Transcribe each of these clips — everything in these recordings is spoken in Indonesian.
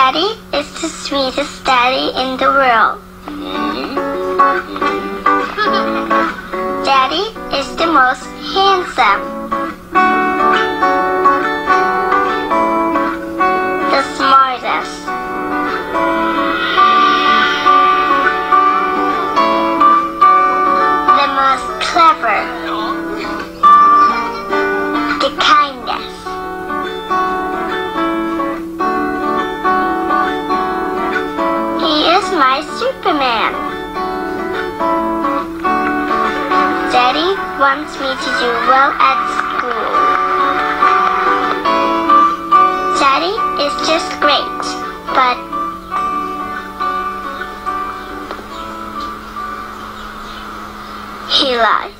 Daddy is the sweetest daddy in the world. Daddy is the most handsome. The smartest. The most clever. The kindest. He is my Superman. Daddy wants me to do well at school. Daddy is just great, but he lies.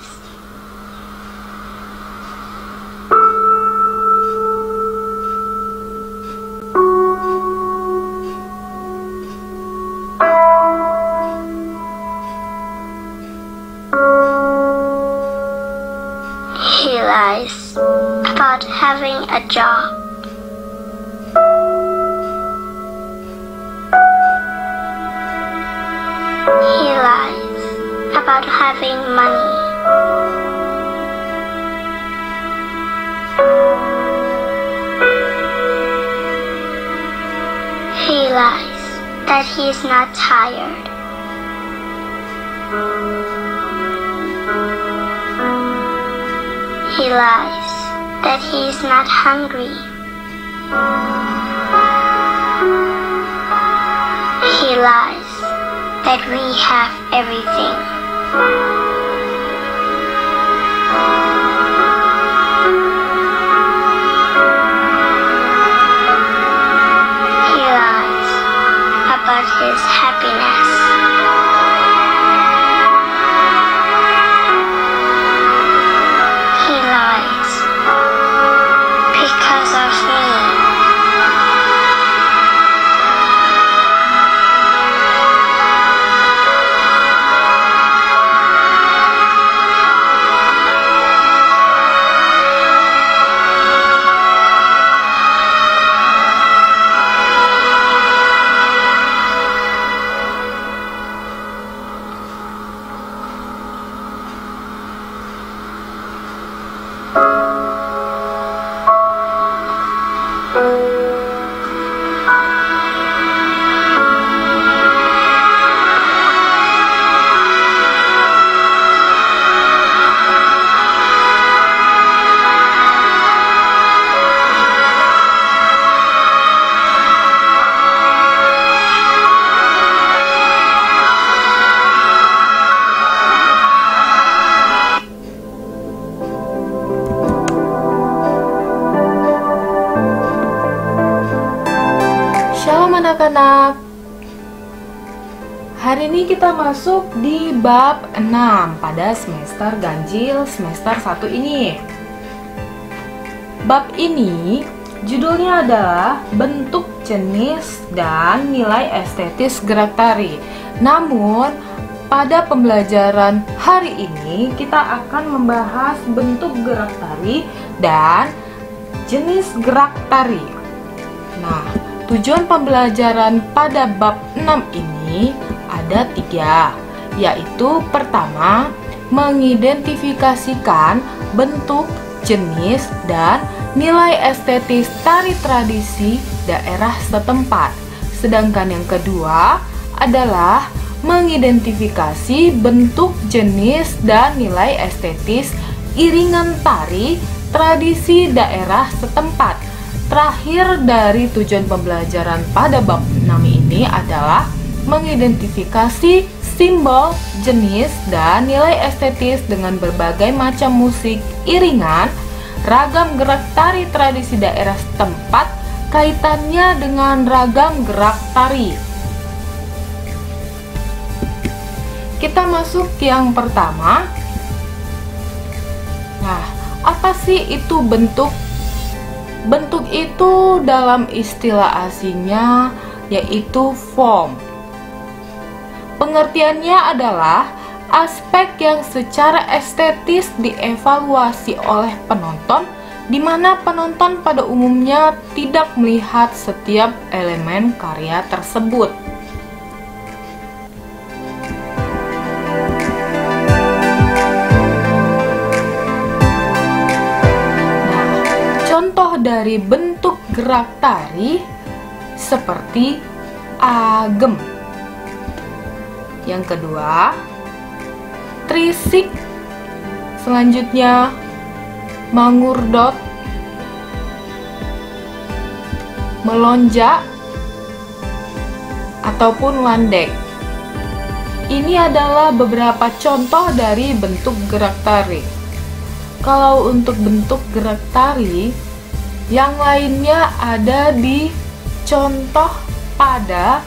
He lies about having a job. He lies about having money. He lies that he is not tired. He lies that he is not hungry. He lies that we have everything. He lies about his happiness. He lies because of me. Shalom anak-anak. Hari ini kita masuk di bab 6 pada semester ganjil semester 1 ini. Bab ini judulnya adalah bentuk, jenis, dan nilai estetis gerak tari. Namun pada pembelajaran hari ini kita akan membahas bentuk gerak tari dan jenis gerak tari. Nah, tujuan pembelajaran pada bab 6 ini ada 3, yaitu pertama, mengidentifikasikan bentuk, jenis, dan nilai estetis tari tradisi daerah setempat. Sedangkan yang kedua adalah mengidentifikasi bentuk, jenis, dan nilai estetis iringan tari tradisi daerah setempat. Terakhir dari tujuan pembelajaran pada bab 6 ini adalah mengidentifikasi simbol, jenis, dan nilai estetis dengan berbagai macam musik iringan, ragam gerak tari tradisi daerah setempat, kaitannya dengan ragam gerak tari. Kita masuk yang pertama. Nah, apa sih itu bentuk? Bentuk itu dalam istilah aslinya yaitu form. Pengertiannya adalah aspek yang secara estetis dievaluasi oleh penonton di mana penonton pada umumnya tidak melihat setiap elemen karya tersebut. Nah, contoh dari bentuk gerak tari seperti agem. Yang kedua, trisik. Selanjutnya, mangurdot, melonjak, ataupun landek. Ini adalah beberapa contoh dari bentuk gerak tari. Kalau untuk bentuk gerak tari, yang lainnya ada di contoh pada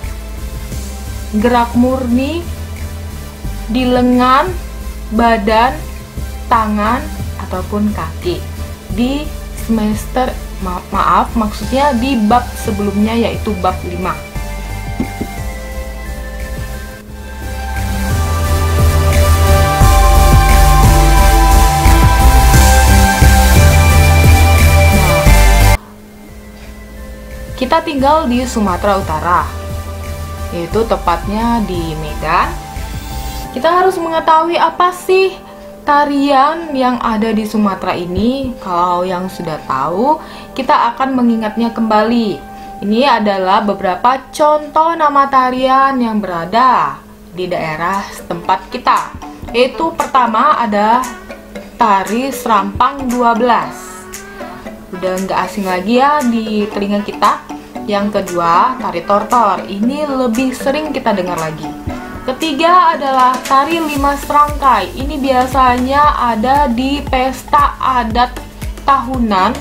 gerak murni di lengan, badan, tangan, ataupun kaki di semester maksudnya di bab sebelumnya, yaitu bab 5. Kita tinggal di Sumatera Utara, yaitu tepatnya di Medan. Kita harus mengetahui apa sih tarian yang ada di Sumatera ini. Kalau yang sudah tahu, kita akan mengingatnya kembali. Ini adalah beberapa contoh nama tarian yang berada di daerah setempat kita. Yaitu pertama ada tari Serampang 12. Udah nggak asing lagi ya di telinga kita. Yang kedua, tari Tortor. Ini lebih sering kita dengar lagi. Ketiga adalah tari 5 serangkai. Ini biasanya ada di pesta adat tahunan,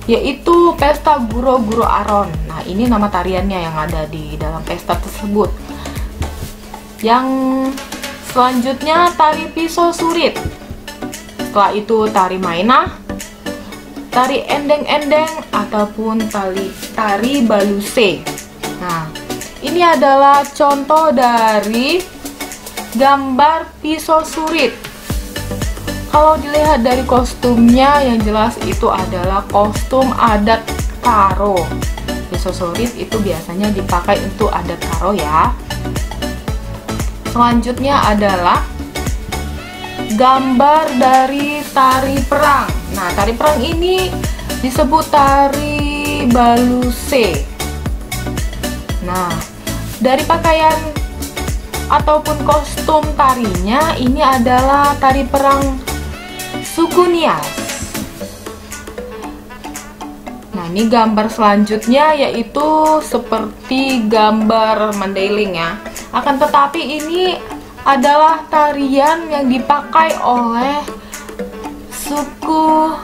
yaitu pesta Guro-Guro Aron. Nah, ini nama tariannya yang ada di dalam pesta tersebut. Yang selanjutnya tari Pisau Surit. Setelah itu tari Mainah, tari Endeng-Endeng, ataupun tari Baluse. Nah, ini adalah contoh dari gambar pisau surit. Kalau dilihat dari kostumnya, yang jelas itu adalah kostum adat Karo. Pisau surit itu biasanya dipakai untuk adat Karo ya. Selanjutnya adalah gambar dari tari perang. Nah, tari perang ini disebut tari Baluse. Nah, dari pakaian ataupun kostum tarinya, ini adalah tari perang suku Nias. Nah, ini gambar selanjutnya yaitu seperti gambar Mandailing ya. Akan tetapi ini adalah tarian yang dipakai oleh suku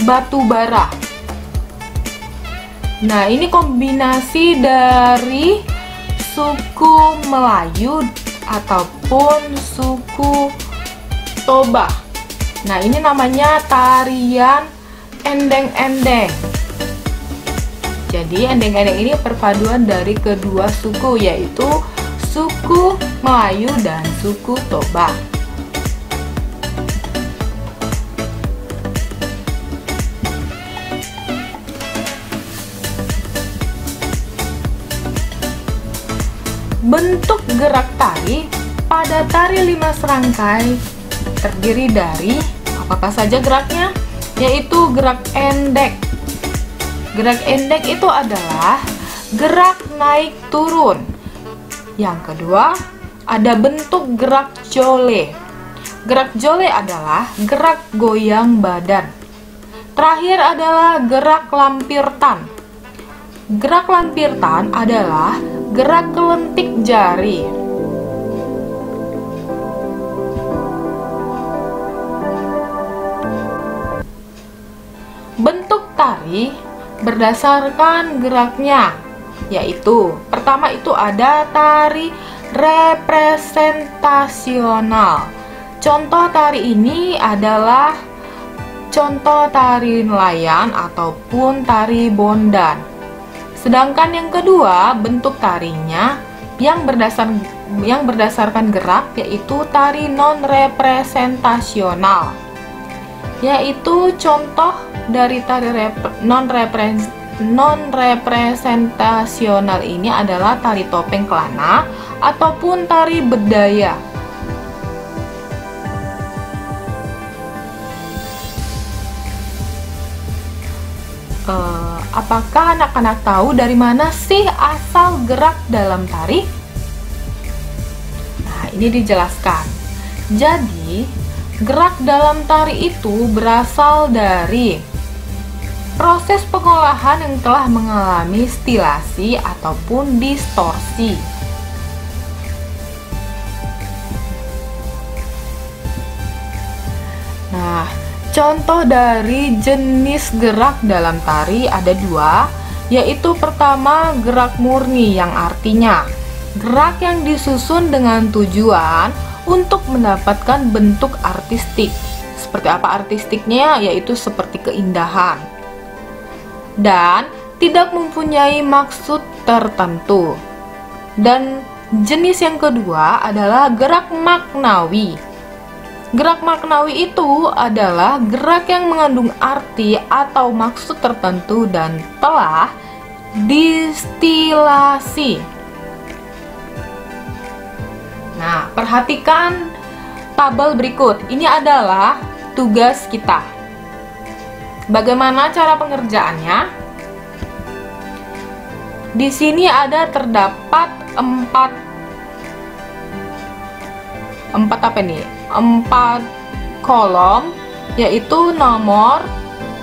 Batubara. Nah, ini kombinasi dari suku Melayu ataupun suku Toba. Nah, ini namanya tarian Endeng-Endeng. Jadi, Endeng-Endeng ini perpaduan dari kedua suku, yaitu suku Melayu dan suku Toba. Bentuk gerak tari pada tari 5 serangkai terdiri dari apa saja geraknya, yaitu gerak endek. Gerak endek itu adalah gerak naik turun. Yang kedua, ada bentuk gerak jole. Gerak jole adalah gerak goyang badan. Terakhir adalah gerak lampirtan. Gerak lampirtan adalah gerak kelentik jari. Bentuk tari berdasarkan geraknya, yaitu pertama itu ada tari representasional. Contoh tari ini adalah contoh tari nelayan ataupun tari bondan. Sedangkan yang kedua, bentuk tarinya yang berdasarkan gerak, yaitu tari non-representasional. Yaitu contoh dari tari non-representasional ini adalah tari topeng kelana ataupun tari bedaya. Apakah anak-anak tahu dari mana sih asal gerak dalam tari? Nah, ini dijelaskan. Jadi, gerak dalam tari itu berasal dari proses pengolahan yang telah mengalami stilasi ataupun distorsi. Nah, contoh dari jenis gerak dalam tari ada dua, yaitu pertama gerak murni yang artinya gerak yang disusun dengan tujuan untuk mendapatkan bentuk artistik. Seperti apa artistiknya? Yaitu seperti keindahan. Dan tidak mempunyai maksud tertentu. Dan jenis yang kedua adalah gerak maknawi. Gerak maknawi itu adalah gerak yang mengandung arti atau maksud tertentu dan telah distilasi. Nah, perhatikan tabel berikut. Ini adalah tugas kita. Bagaimana cara pengerjaannya? Di sini terdapat 4 kolom, yaitu nomor,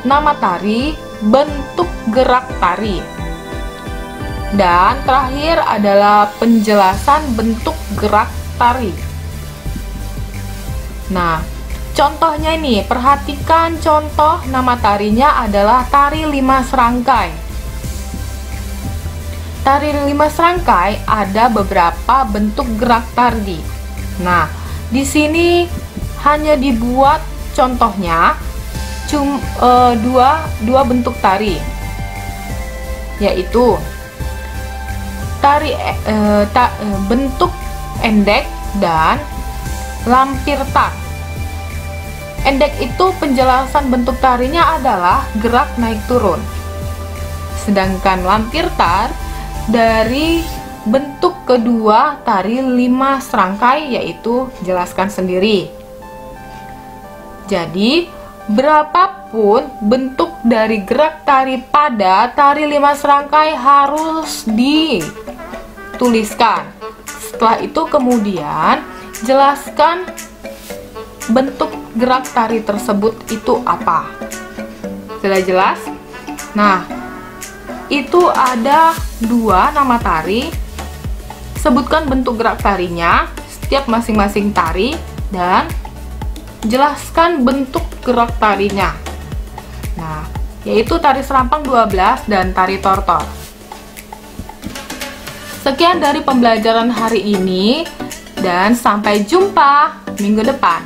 nama tari, bentuk gerak tari, dan terakhir adalah penjelasan bentuk gerak tari. Nah, contohnya ini, perhatikan contoh nama tarinya adalah tari 5 serangkai. Tari 5 serangkai ada beberapa bentuk gerak tari. Nah, di sini hanya dibuat contohnya dua bentuk tari, yaitu tari bentuk endek dan lampir tar. Endek itu penjelasan bentuk tarinya adalah gerak naik turun, sedangkan lampir tar dari bentuk kedua tari 5 serangkai, yaitu jelaskan sendiri. Jadi, berapapun bentuk dari gerak tari pada tari 5 serangkai harus dituliskan. Setelah itu kemudian jelaskan bentuk gerak tari tersebut itu apa. Sudah jelas? Nah, itu ada 2 nama tari. Sebutkan bentuk gerak tarinya, setiap masing-masing tari, dan jelaskan bentuk gerak tarinya. Nah, yaitu tari serampang 12 dan tari tortor. Sekian dari pembelajaran hari ini, dan sampai jumpa minggu depan.